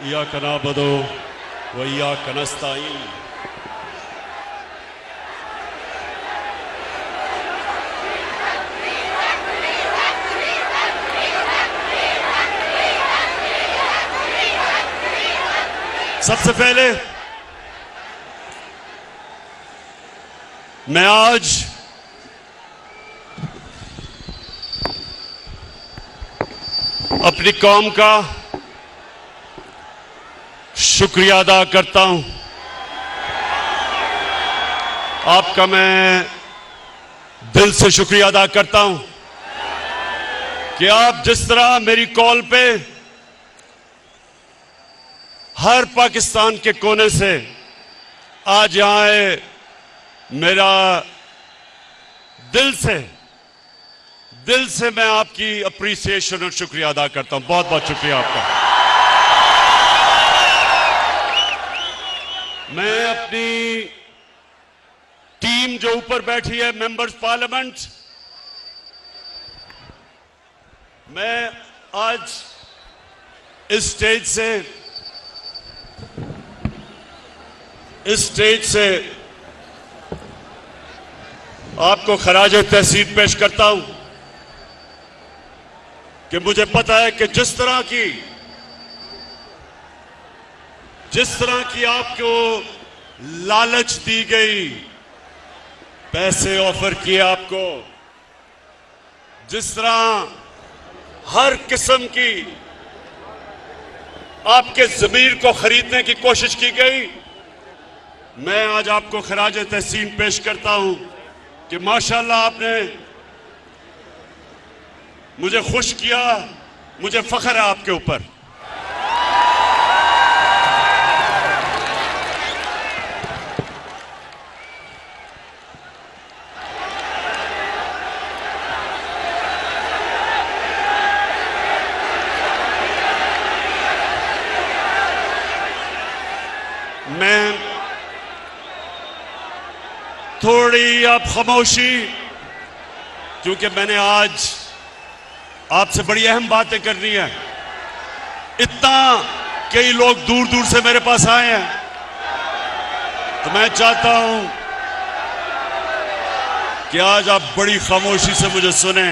इय्याका नअबुदु व इय्याका नस्तईन। सबसे पहले मैं आज अपनी कौम का शुक्रिया अदा करता हूं। आपका मैं दिल से शुक्रिया अदा करता हूं कि आप जिस तरह मेरी कॉल पे हर पाकिस्तान के कोने से आज यहां आए, मेरा दिल से मैं आपकी अप्रिसिएशन और शुक्रिया अदा करता हूं। बहुत बहुत शुक्रिया आपका। मैं अपनी टीम जो ऊपर बैठी है, मेंबर्स पार्लियामेंट, मैं आज इस स्टेज से आपको खराज तहसीन पेश करता हूं कि मुझे पता है कि जिस तरह की आपको लालच दी गई, पैसे ऑफर किए आपको, जिस तरह हर किस्म की आपके ज़मीर को खरीदने की कोशिश की गई, मैं आज आपको खराज तहसीन पेश करता हूं कि माशाअल्लाह आपने मुझे खुश किया। मुझे फख्र है आपके ऊपर। मैं थोड़ी अब खामोशी, क्योंकि मैंने आज आपसे बड़ी अहम बातें करनी है। इतना कई लोग दूर दूर से मेरे पास आए हैं, तो मैं चाहता हूं कि आज आप बड़ी खामोशी से मुझे सुने,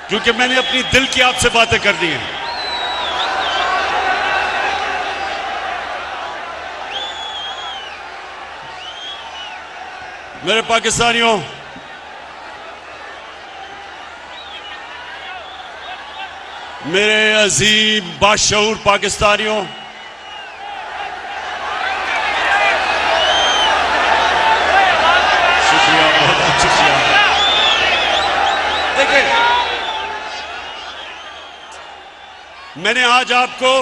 क्योंकि मैंने अपनी दिल की आपसे बातें करनी है। मेरे पाकिस्तानियों, मेरे अजीम बाशऊर पाकिस्तानियों, शुक्रिया, बहुत शुक्रिया। देखिए, मैंने आज आपको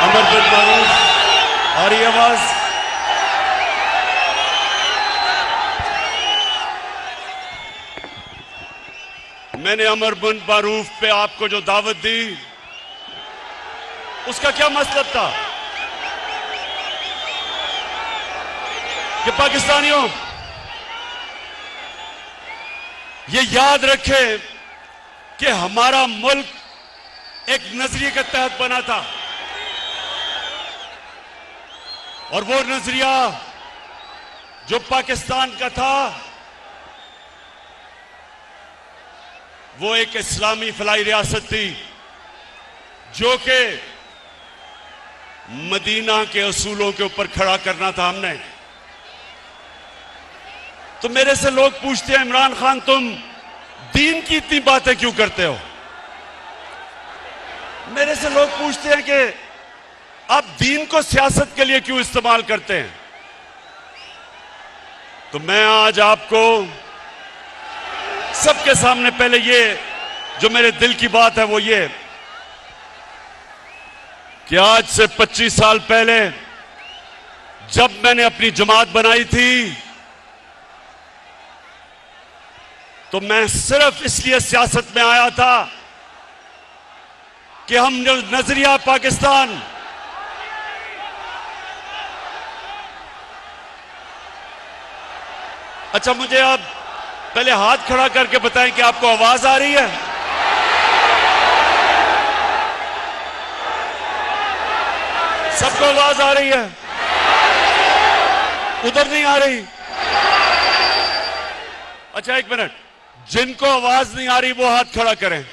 अमर बिन मारूफ, आ रही आवाज, मैंने अमर बिन मारूफ पे आपको जो दावत दी, उसका क्या मतलब था कि पाकिस्तानियों ये याद रखें कि हमारा मुल्क एक नजरिए के तहत बना था, और वो नजरिया जो पाकिस्तान का था वो एक इस्लामी फलाई रियासत थी, जो कि मदीना के असूलों के ऊपर खड़ा करना था हमने। तो मेरे से लोग पूछते हैं, इमरान खान तुम दीन की इतनी बातें क्यों करते हो? मेरे से लोग पूछते हैं कि आप दीन को सियासत के लिए क्यों इस्तेमाल करते हैं? तो मैं आज आपको सबके सामने पहले ये जो मेरे दिल की बात है वो ये कि आज से 25 साल पहले जब मैंने अपनी जमात बनाई थी, तो मैं सिर्फ इसलिए सियासत में आया था कि हम जो नजरिया पाकिस्तान, अच्छा मुझे आप पहले हाथ खड़ा करके बताएं कि आपको आवाज आ रही है? सबको आवाज आ रही है? उधर नहीं आ रही? अच्छा एक मिनट, जिनको आवाज नहीं आ रही वो हाथ खड़ा करें।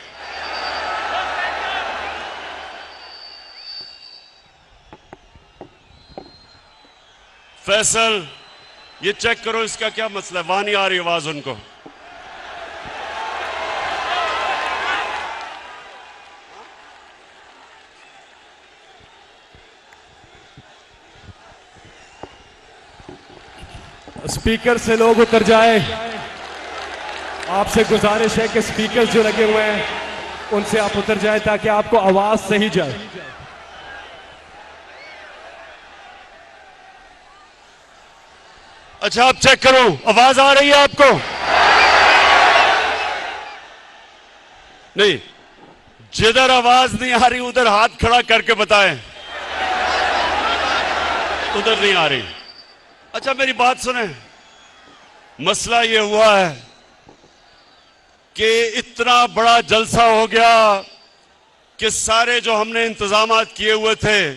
फैसल, ये चेक करो इसका क्या मसला है, वहां नहीं आ रही आवाज उनको। स्पीकर से लोग उतर जाए। आपसे गुजारिश है कि स्पीकर जो लगे हुए हैं उनसे आप उतर जाए ताकि आपको आवाज सही जाए। अच्छा आप चेक करो, आवाज आ रही है आपको? नहीं, जिधर आवाज नहीं आ रही उधर हाथ खड़ा करके बताएं। उधर नहीं आ रही। अच्छा मेरी बात सुने, मसला ये हुआ है कि इतना बड़ा जलसा हो गया कि सारे जो हमने इंतजामात किए हुए थे,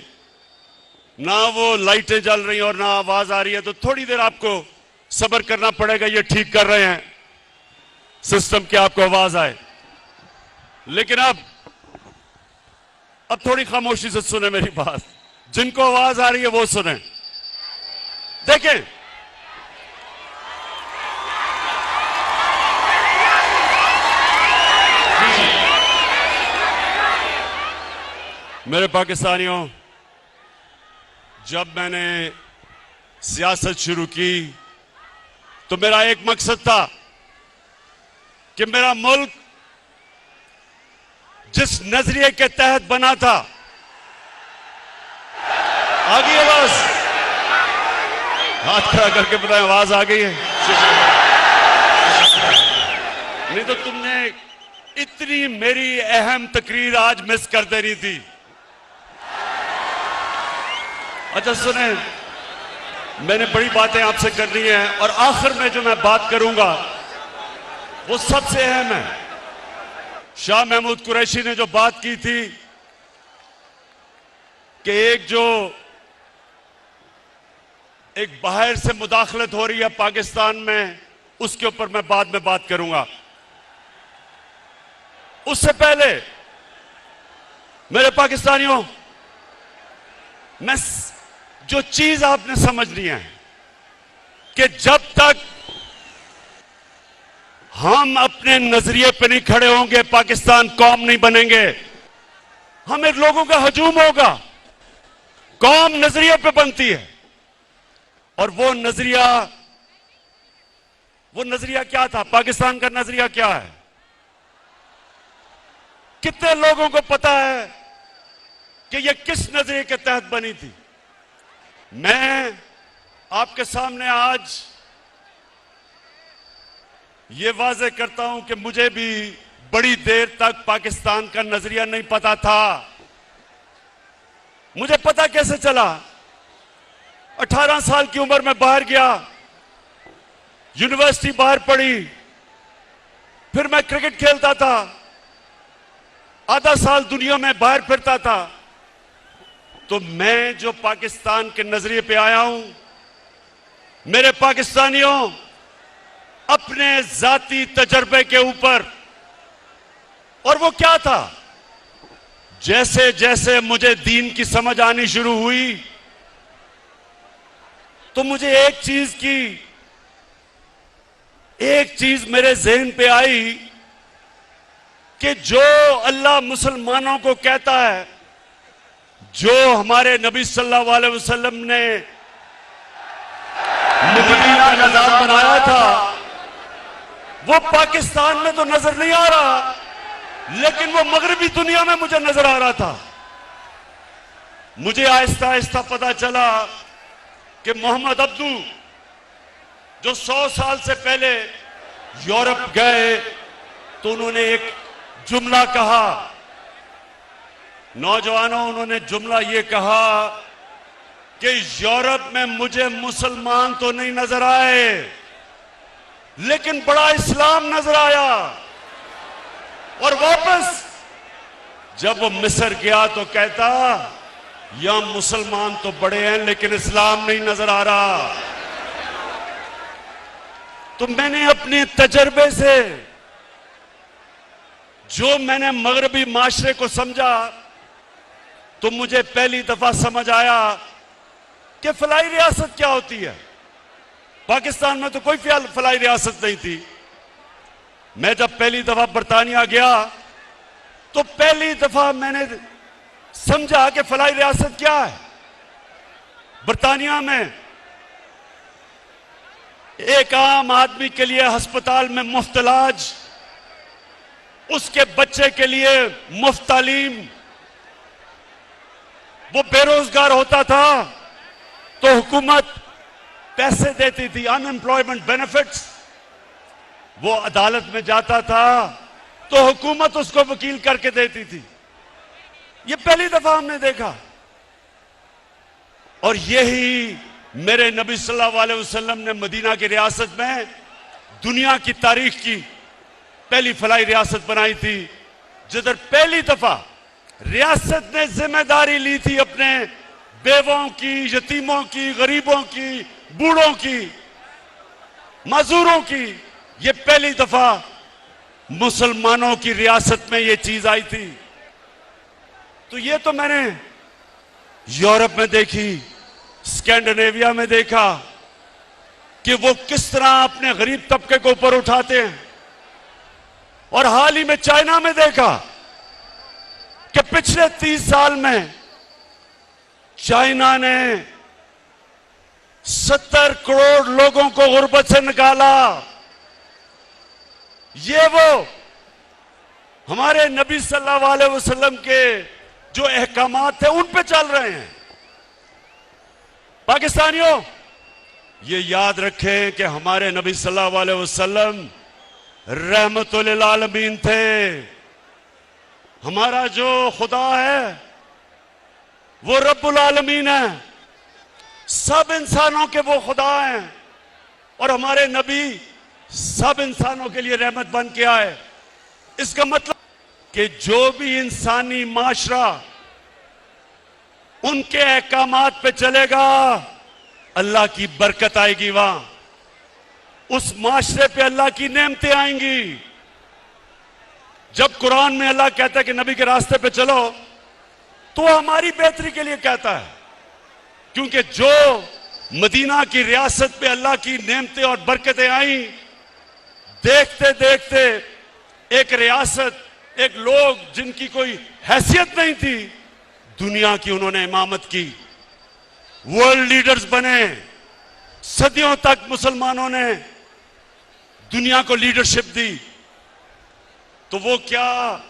ना वो लाइटें जल रही और ना आवाज आ रही है, तो थोड़ी देर आपको सब्र करना पड़ेगा। ये ठीक कर रहे हैं सिस्टम की आपको आवाज आए, लेकिन अब थोड़ी खामोशी से सुने मेरी बात। जिनको आवाज आ रही है वो सुने। देखें, मेरे पाकिस्तानियों, जब मैंने सियासत शुरू की तो मेरा एक मकसद था कि मेरा मुल्क जिस नजरिए के तहत बना था, आ गई आवाज? हाथ खड़ा करके बताएं आवाज आ गई है? नहीं तो तुमने इतनी मेरी अहम तकरीर आज मिस कर देनी थी। अच्छा सुने, मैंने बड़ी बातें आपसे करनी है और आखिर में जो मैं बात करूंगा वो सबसे अहम है। शाह महमूद कुरैशी ने जो बात की थी कि एक बाहर से मुदाखलत हो रही है पाकिस्तान में, उसके ऊपर मैं बाद में बात करूंगा। उससे पहले मेरे पाकिस्तानियों, मैं जो चीज आपने समझनी है कि जब तक हम अपने नजरिए पे नहीं खड़े होंगे पाकिस्तान कौम नहीं बनेंगे। हमें लोगों का हजूम होगा। कौम नजरिए पे बनती है और वो नजरिया क्या था? पाकिस्तान का नजरिया क्या है? कितने लोगों को पता है कि ये किस नजरिए के तहत बनी थी? मैं आपके सामने आज ये वाज़ेह करता हूं कि मुझे भी बड़ी देर तक पाकिस्तान का नजरिया नहीं पता था। मुझे पता कैसे चला? 18 साल की उम्र में बाहर गया, यूनिवर्सिटी बाहर पढ़ी, फिर मैं क्रिकेट खेलता था, आधा साल दुनिया में बाहर फिरता था। तो मैं जो पाकिस्तान के नजरिए पे आया हूं, मेरे पाकिस्तानियों, अपने जाती तजर्बे के ऊपर। और वो क्या था? जैसे जैसे मुझे दीन की समझ आनी शुरू हुई तो मुझे एक चीज मेरे ज़हन पे आई कि जो अल्लाह मुसलमानों को कहता है, जो हमारे नबी सल्लल्लाहु अलैहि वसल्लम ने मदीना का निजाम बनाया था, वो पाकिस्तान में तो नजर नहीं आ रहा, लेकिन वो मगरबी दुनिया में मुझे नजर आ रहा था। मुझे आहिस्ता आहिस्ता पता चला कि मोहम्मद अब्दू जो 100 साल से पहले यूरोप गए तो उन्होंने एक जुमला कहा। नौजवानों, उन्होंने जुमला ये कहा कि यूरोप में मुझे मुसलमान तो नहीं नजर आए, लेकिन बड़ा इस्लाम नजर आया। और वापस जब वो मिस्र गया तो कहता, यहां मुसलमान तो बड़े हैं लेकिन इस्लाम नहीं नजर आ रहा। तो मैंने अपने तजर्बे से जो मैंने मगरबी माशरे को समझा, तो मुझे पहली दफा समझ आया कि फलाई रियासत क्या होती है। पाकिस्तान में तो कोई फलाई रियासत नहीं थी। मैं जब पहली दफा बरतानिया गया तो पहली दफा मैंने समझा कि फलाई रियासत क्या है। बरतानिया में एक आम आदमी के लिए अस्पताल में मुफ्त इलाज, उसके बच्चे के लिए मुफ्त तालीम, वो बेरोजगार होता था तो हुकूमत पैसे देती थी, अनएम्प्लॉयमेंट बेनिफिट्स। वो अदालत में जाता था तो हुकूमत उसको वकील करके देती थी। ये पहली दफा हमने देखा। और यही मेरे नबी सल्लल्लाहु अलैहि वसल्लम ने मदीना की रियासत में दुनिया की तारीख की पहली फलाई रियासत बनाई थी, जिधर पहली दफा रियासत ने जिम्मेदारी ली थी अपने बेवों की, यतीमों की, गरीबों की, बूढ़ों की, मजदूरों की। ये पहली दफा मुसलमानों की रियासत में ये चीज आई थी। तो ये तो मैंने यूरोप में देखी, स्कैंडिनेविया में देखा कि वो किस तरह अपने गरीब तबके को ऊपर उठाते हैं। और हाल ही में चाइना में देखा कि पिछले 30 साल में चाइना ने 70 करोड़ लोगों को गुर्बत से निकाला। ये वो हमारे नबी सल्लल्लाहु अलैहि वसल्लम के जो अहकामात थे उन पे चल रहे हैं। पाकिस्तानियों, ये याद रखें कि हमारे नबी सल्लल्लाहु अलैहि वसल्लम रहमतुल आलमीन थे। हमारा जो खुदा है वो रब्बुल आलमीन है, सब इंसानों के वो खुदा हैं। और हमारे नबी सब इंसानों के लिए रहमत बन के आए। इसका मतलब कि जो भी इंसानी माशरा उनके अहकामात पे चलेगा, अल्लाह की बरकत आएगी। वहां उस माशरे पे अल्लाह की नेमतें आएंगी। जब कुरान में अल्लाह कहता है कि नबी के रास्ते पे चलो, तो हमारी बेहतरी के लिए कहता है, क्योंकि जो मदीना की रियासत पे अल्लाह की नेमतें और बरकतें आई, देखते देखते एक रियासत, एक लोग जिनकी कोई हैसियत नहीं थी, दुनिया की उन्होंने इमामत की, वर्ल्ड लीडर्स बने। सदियों तक मुसलमानों ने दुनिया को लीडरशिप दी। तो वो क्या,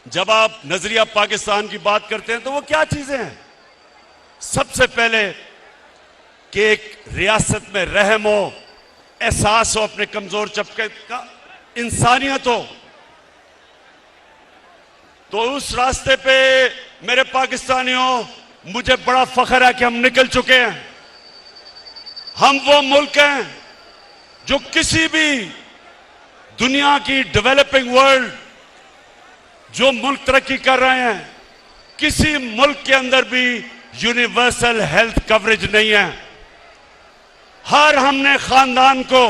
जब आप नजरिया पाकिस्तान की बात करते हैं तो वो क्या चीजें हैं? सबसे पहले कि एक रियासत में रहम हो, एहसास हो अपने कमजोर तबके का, इंसानियत हो। तो उस रास्ते पे मेरे पाकिस्तानियों, मुझे बड़ा फख्र है कि हम निकल चुके हैं। हम वो मुल्क हैं जो किसी भी दुनिया की डेवलपिंग वर्ल्ड, जो मुल्क तरक्की कर रहे हैं, किसी मुल्क के अंदर भी यूनिवर्सल हेल्थ कवरेज नहीं है। हर हमने खानदान को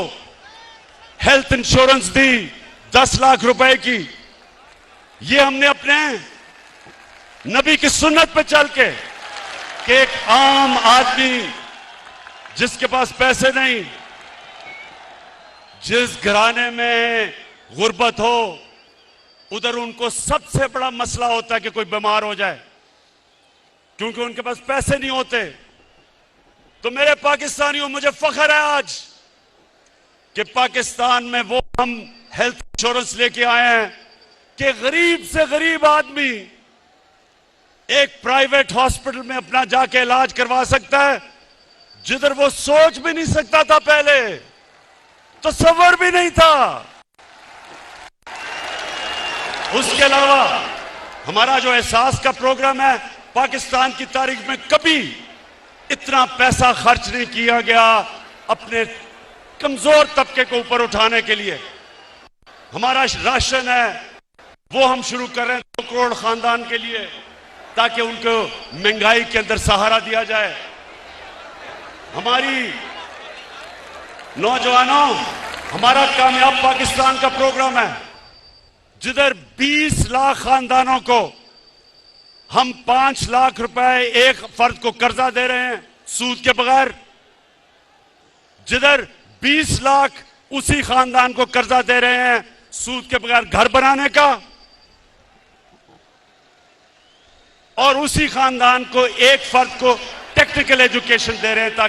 हेल्थ इंश्योरेंस दी 10 लाख रुपए की। ये हमने अपने नबी की सुन्नत पे चल के, कि एक आम आदमी जिसके पास पैसे नहीं, जिस घराने में गुर्बत हो, उधर उनको सबसे बड़ा मसला होता है कि कोई बीमार हो जाए, क्योंकि उनके पास पैसे नहीं होते। तो मेरे पाकिस्तानियों, मुझे फख्र है आज कि पाकिस्तान में वो हम हेल्थ इंश्योरेंस लेके आए हैं कि गरीब से गरीब आदमी एक प्राइवेट हॉस्पिटल में अपना जाके इलाज करवा सकता है, जिधर वो सोच भी नहीं सकता था पहले, तसव्वुर भी नहीं था। उसके अलावा हमारा जो एहसास का प्रोग्राम है, पाकिस्तान की तारीख में कभी इतना पैसा खर्च नहीं किया गया अपने कमजोर तबके को ऊपर उठाने के लिए। हमारा राशन है वो हम शुरू कर रहे हैं 2 करोड़ खानदान के लिए। ताकि उनको महंगाई के अंदर सहारा दिया जाए। हमारी नौजवानों, हमारा कामयाब पाकिस्तान का प्रोग्राम है, जिधर 20 लाख खानदानों को हम 5 लाख रुपए एक फर्द को कर्जा दे रहे हैं सूद के बगैर, जिधर 20 लाख उसी खानदान को कर्जा दे रहे हैं सूद के बगैर घर बनाने का, और उसी खानदान को एक फर्द को टेक्निकल एजुकेशन दे रहे हैं ताकि